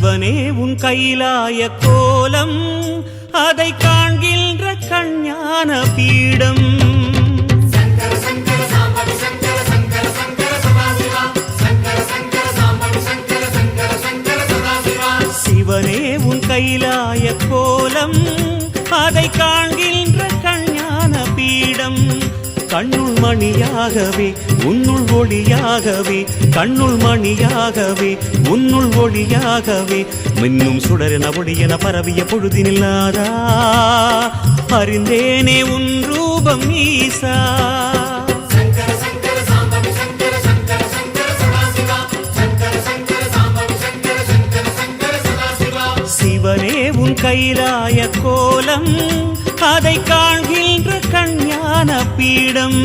சிவனே உன் கைலாய கோலம் அதை காண்கின்ற கஞ்ஞான பீடம் சிவனே உன் கைலாய கோலம் அதை காண்கின்ற கஞ்ஞான பீடம் கண்ணுள் மணியாகவே உன்னுள் ஒளியாகவே கண்ணுள் மணியாகவே உன்னுள் ஒளியாகவே மின்னும் சுடரென ஒளியென பரவிய பொழுதினில்லாதா அறிந்தேனே உன் ரூபம் ஈசா சிவனே உன் கைலாய கோலம் அதை காண்கின்ற கஞ்ஞான பீடம்